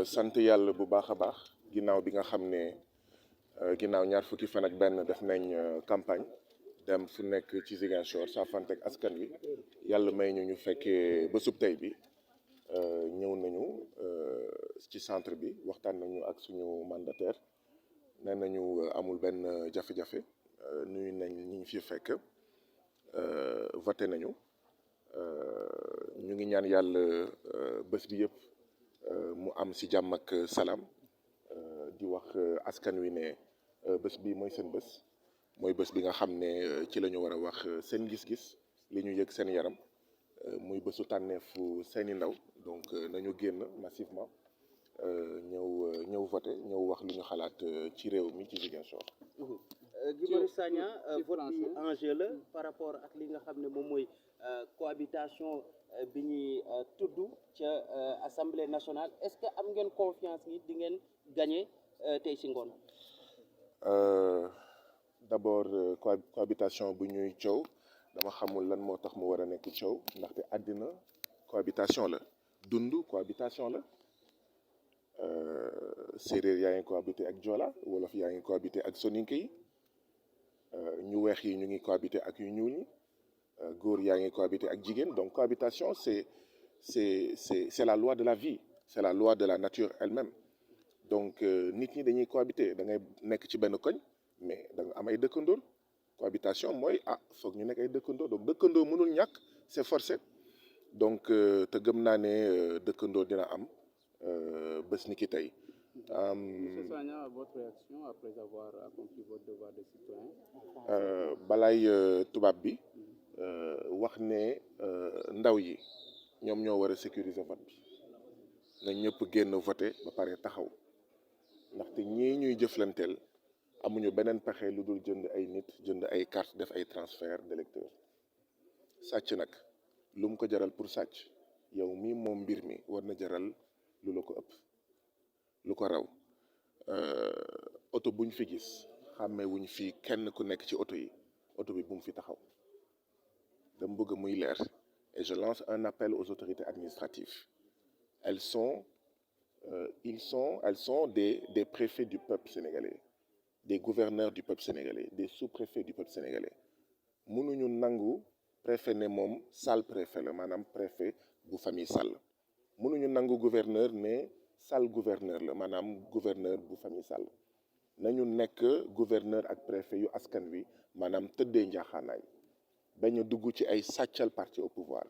sant yàlla bu baax a baax ginnaaw bi nga xam ne ginnaaw ñaar fukki fan ak benn def nañ campagne dem fu nekk ci Ziguinchor saafante ak askan wi yàlla may ñu fekkee bésub tey bi ñëw nañu ci centre bi waxtaan nañu ak suñu mandataire nee nañu amul benn jafe-jafe nuyu nañ ñi ñu fi fekk voté nañu ñu ngi ñaan yàlla bés bi yëpp mu am ci jàmm ak salaam di wax askan wi ne bés bi mooy seen bés mooy bés bi nga xam ne ci la ñu war a wax seen gis-gis li ñu yëg seen yaram muy bésu tànneefu seeni ndaw donc nañu génn massivement ñëw voté ñëw wax li ñu xalaat ci réew mi ci Ziguinchor. Guy Marius Sagna vote bi enjeu la par rapport ak li nga xam ne moom mooy cohabitation bi ñuy tudd ca assemblée nationale est-ce que am ngeen confiance ni di ngeen gagné tey ci ngoon. D'abord cohabitation bu ñuy coow dama xamul lan moo tax mu war a nekk coow ndaxte àddina cohabitation la dund cohabitation la séeréer yaa ngi cohabité ak Joola wolof yaa ngi cohabité ak soninke yi ñu weex yi ñu ngi cohabité ak yu ñuul ñi góor yaa ngi cohabité ak jigéen donc cohabitation c'est la loi de la vie c'est la loi de la nature elle-même donc nit ñi dañuy cohabiter da ngay nekk ci benn koñ mais da nga am ay dëkkandoor cohabitation mooy foog ñu nekk ay dëkkandoor donc dëkkandoor mënul ñàkk c'est forcé donc te gëm naa ne dëkkandoor dina am bés ni ki tey. Monsieur Sagna, votre réaction après avoir accompli votre devoir de citoyen? Balaay tubaab bi wax ne ndaw yi ñoom ñoo war a sécuriser vote bi nga ñëpp génn voté ba pare taxaw ndaxte ñii ñuy jëflanteel amuñu beneen pexe lu dul jënd ay nit jënd ay carte def ay transfert d'électeurs sàcc nag lu mu ko jaral pour sàcc yow mii moom mbir mi war na jaral lu la ko ëpp lu ko raw oto buñ fi gis xàmmee wuñ fi kenn ku nekk ci oto yi oto bi bu mu fi taxaw dama bëgg muy leer et je lance un appel aux autorités administratives elles sont des préfets du peuple sénégalais des gouverneurs du peuple sénégalais des sous-préfets du peuple sénégalais mënuñu nangu préfet ne moom Sall préfet la maanaam préfet bu famille Sall mënuñu nangu gouverneur ne Sall gouverneur la maanaam gouverneur bu famille Sall nañu nekk gouverneur ak préfet yu askan wi maanaam tëddee njaaxaanaay bañ a dugg ci ay sàccal parti au pouvoir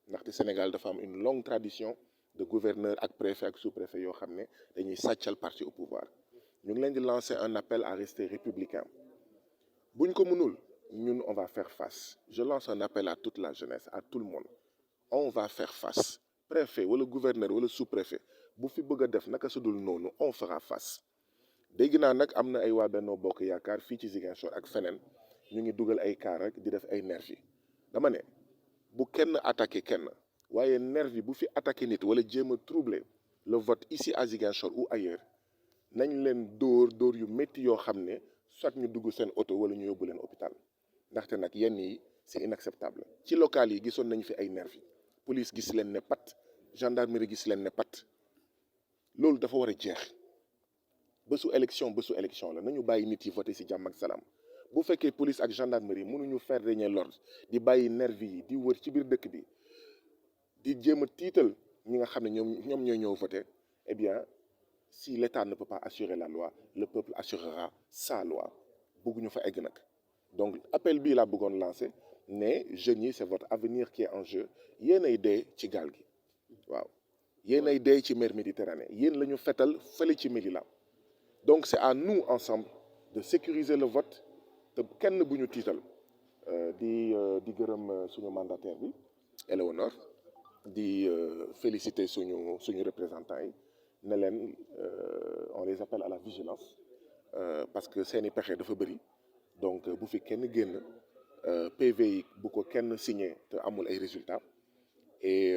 ndaxte Sénégal dafa am une longue tradition de gouverneur ak préfet ak sous-préfet yoo xam ne dañuy sàccal parti au pouvoir ñu ngi leen di lancer un appel à rester républicain buñ ko mënul ñun on va faire face je lance un appel à toute la jeunesse à tout le monde on va faire face préfet wala gouverneur wala sous-préfet bu fi bëgg a def naka su dul noonu on fera face dégg naa nag am na ay waa Benno Bokk Yaakaar fii ci Ziguinchor ak feneen ñu ngi dugal ay kaar ak di def ay nervi dama ne bu kenn attaqué kenn waaye nervi bu fi attaqué nit wala jéem a troubler le vote ici à Ziguinchor ou ailleurs nañ leen dóor yu métti yoo xam ne soit ñu dugg seen oto wala ñu yóbbu leen hôpital ndaxte nag yenn yi c'est inacceptable ci local yi gisoon nañu fi ay nervi police gis leen ne pat gendarmerie gis leen ne pat loolu dafa war a jeex bésu élection la nañu bàyyi nit yi voté ci jàmm ak salaam bu fekkee police ak gendarmerie mënuñu faire régner l'ordre di bàyyi nervi yi di wër ci biir dëkk bi di jéem a tiital ñi nga xam ne ñoom ñooy ñëw voté eh bien si l'État ne peut pas assurer la loi le peuple assurera sa loi bëgguñu fa egg nag donc appel bii laa bëggoon lancer ne jeunes yi c'est votre avenir qui est en jeu yéen ay dee ci gaal gi waaw yéen ay dee ci mer Méditerranée yéen la ñu fetal fële ci Melilla donc c'est à nous ensemble de sécuriser le vote te kenn bu ñu tiital di gërëm suñu mandataire bi Éléonore di féliciter suñu représentants yi ne leen on les appelle à la vigilance parce que seeni pexe dafa bëri donc bu fi kenn génn PV yi bu ko kenn signé te amul ay résultats et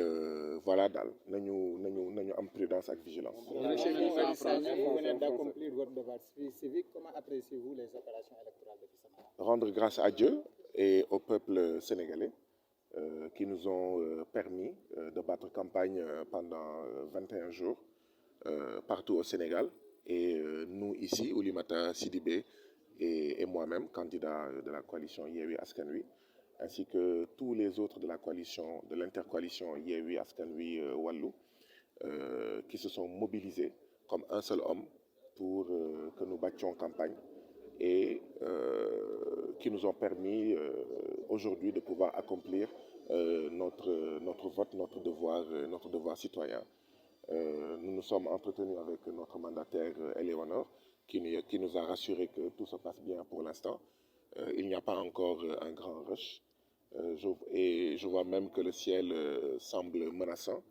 voilà daal nañu am prudence ak vigilance. Vous venez d'accomplir votre devoir civique. Comment appréciez-vous les opérations électorales de Kissamara? Rendre grâce à Dieu et au peuple sénégalais qui nous ont permis de battre campagne pendant 21 jours partout au Sénégal. Et nous ici, Oulimata Sidibé et moi-même, candidat de la coalition Yewwi Askan Wi, ainsi que tous les autres de la coalition, de l'intercoalition Yewwi Askan Wi Wallu, qui se sont mobilisés comme un seul homme pour que nous battions campagne et qui nous ont permis aujourd'hui de pouvoir accomplir notre vote, notre devoir citoyen. Nous nous sommes entretenus avec notre mandataire Éléonore qui nous a rassuré que tout se passe bien pour l'instant. Il n'y a pas encore un grand rush et je vois même que le ciel semble menaçant.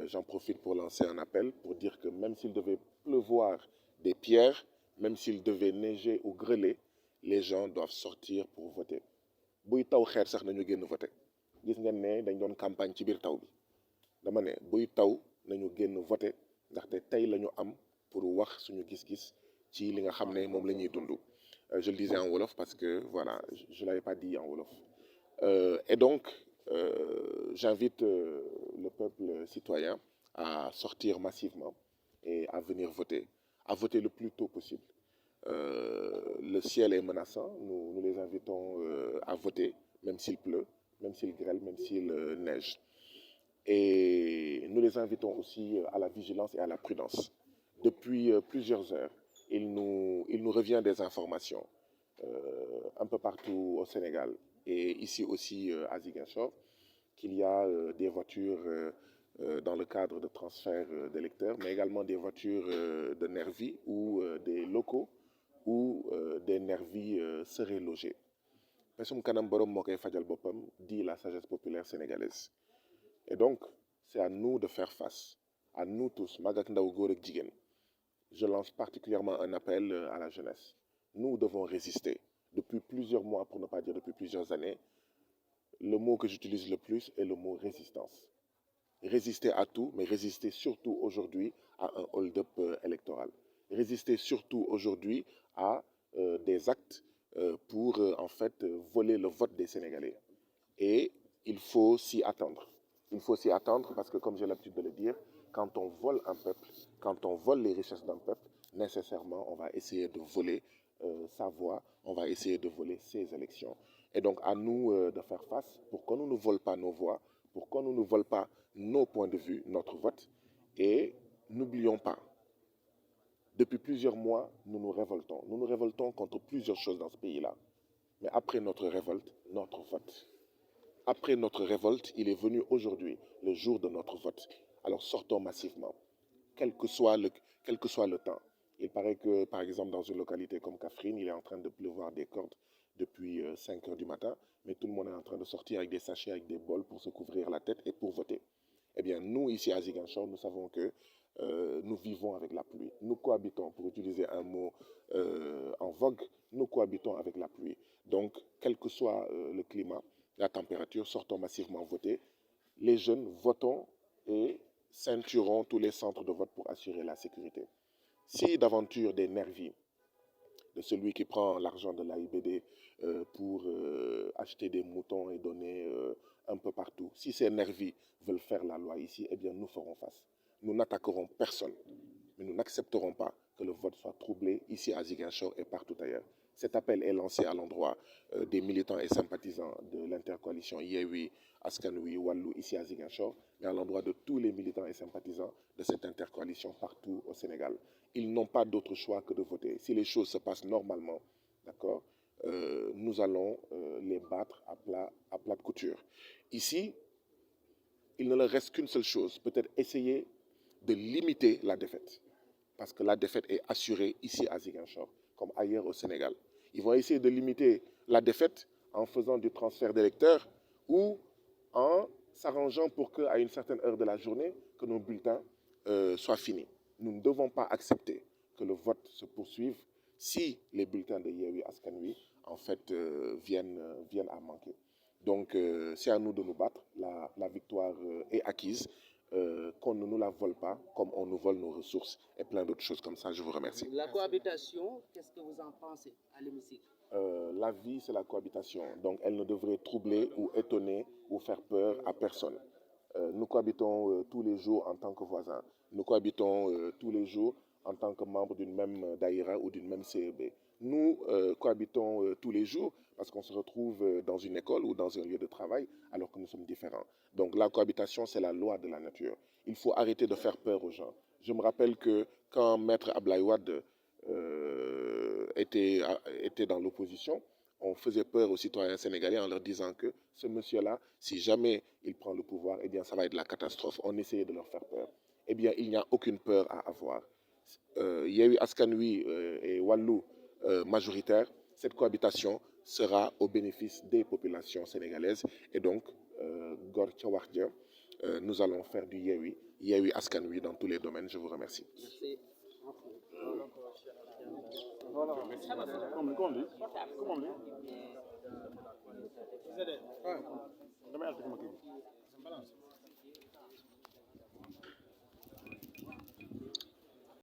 J'en profite pour lancer un appel pour dire que même s'il devait pleuvoir des pierres, même s'il devait neiger ou grêler, les gens doivent sortir pour voter. buy taw xeer sax nañu génn voter gis ngeen ne dañ doon campagne ci biir taw bi dama ne buy taw nañu génn voter ndaxte tey la ñu am pour wax suñu gis-gis ci li nga xam ne moom la ñuy dund. Je le disais en wolof parce que voilà, je l'avais pas dit en wolof. Et donc j'invite le peuple citoyen à sortir massivement et à venir voter, à voter le plus tôt possible. Le ciel est menaçant, nous les invitons à voter, même s'il pleut, même s'il grêle, même s'il neige. Et nous les invitons aussi à la vigilance et à la prudence. Depuis plusieurs heures, il nous revient des informations un peu partout au Sénégal et ici aussi à Ziguinchor, qu'il y a des voitures dans le cadre de transfert d'électeurs, mais également des voitures de nervis ou des locaux où des nervis seraient logés. Pesum kanam borom moo koy fajal boppam, dit la sagesse populaire sénégalaise. Et donc, c'est à nous de faire face, à nous tous, mag ak ndaw, góor ak jigéen. Je lance particulièrement un appel à la jeunesse. Nous devons résister depuis plusieurs mois, pour ne pas dire depuis plusieurs années. Le mot que j'utilise le plus est le mot résistance. Résister à tout, mais résister surtout aujourd'hui à un hold-up électoral. Résister surtout aujourd'hui à des actes pour en fait voler le vote des Sénégalais. Et il faut s'y attendre. Il faut s'y attendre parce que, comme j'ai l'habitude de le dire, quand on vole un peuple, quand on vole les richesses d'un peuple, nécessairement, on va essayer de voler sa voix, on va essayer de voler ses élections. Et donc, à nous de faire face pour qu'on ne nous vole pas nos voix, pour qu'on ne nous vole pas nos points de vue, notre vote. Et n'oublions pas, depuis plusieurs mois, nous nous révoltons. Nous nous révoltons contre plusieurs choses dans ce pays-là. Mais après notre révolte, notre vote. Après notre révolte, il est venu aujourd'hui, le jour de notre vote. Alors sortons massivement, quel que soit le temps. Il paraît que, par exemple, dans une localité comme Kaffrine, il est en train de pleuvoir des cordes depuis 5 heures du matin, mais tout le monde est en train de sortir avec des sachets, avec des bols pour se couvrir la tête et pour voter. Eh bien, nous, ici à Ziguinchor, nous savons que nous vivons avec la pluie. Nous cohabitons, pour utiliser un mot en vogue, nous cohabitons avec la pluie. Donc, quel que soit le climat, la température, sortons massivement voter. Les jeunes votons et ceinturons tous les centres de vote pour assurer la sécurité. Si d'aventure des nervis, de celui qui prend l'argent de l'AIBD pour acheter des moutons et donner un peu partout, si ces nervis veulent faire la loi ici, eh bien nous ferons face. Nous n'attaquerons personne, mais nous n'accepterons pas que le vote soit troublé ici à Ziguinchor et partout ailleurs. Cet appel est lancé à l'endroit des militants et sympathisants de l'intercoalition Yewwi Askan Wi Wallu ici à Ziguinchor, mais à l'endroit de tous les militants et sympathisants de cette intercoalition partout au Sénégal. Ils n'ont pas d'autre choix que de voter. Si les choses se passent normalement, d'accord, nous allons les battre à plat de couture. Ici, il ne leur reste qu'une seule chose, peut-être essayer de limiter la défaite. Parce que la défaite est assurée ici à Ziguinchor, comme ailleurs au Sénégal. Ils vont essayer de limiter la défaite en faisant du transfert d'électeurs ou en s'arrangeant pour qu'à une certaine heure de la journée, que nos bulletins soient finis. Nous ne devons pas accepter que le vote se poursuive si les bulletins de Yewwi Askan Wi en fait viennent à manquer. Donc c'est à nous de nous battre. La victoire est acquise. Qu'on ne nous la vole pas, comme on nous vole nos ressources et plein d'autres choses comme ça. Je vous remercie. La cohabitation, qu'est-ce que vous en pensez à l'hémicycle? La vie, c'est la cohabitation. Donc, elle ne devrait troubler ou étonner ou faire peur à personne. Nous cohabitons tous les jours en tant que voisins. Nous cohabitons tous les jours en tant que membres d'une même daïra ou d'une même CEB. Nous cohabitons tous les jours parce qu'on se retrouve dans une école ou dans un lieu de travail alors que nous sommes différents. Donc la cohabitation, c'est la loi de la nature. Il faut arrêter de faire peur aux gens. Je me rappelle que quand Maître Abdoulaye Wade était dans l'opposition, on faisait peur aux citoyens sénégalais en leur disant que ce monsieur-là, si jamais il prend le pouvoir, eh bien ça va être la catastrophe. On essayait de leur faire peur. Eh bien, il n'y a aucune peur à avoir. Yewwi Askan Wi et Wallu majoritaire, cette cohabitation sera au bénéfice des populations sénégalaises. Et donc, Gor Tchawardia, nous allons faire du Yewwi Askan Wi dans tous les domaines. Je vous remercie. Merci. Voilà. Comment on dit? Damay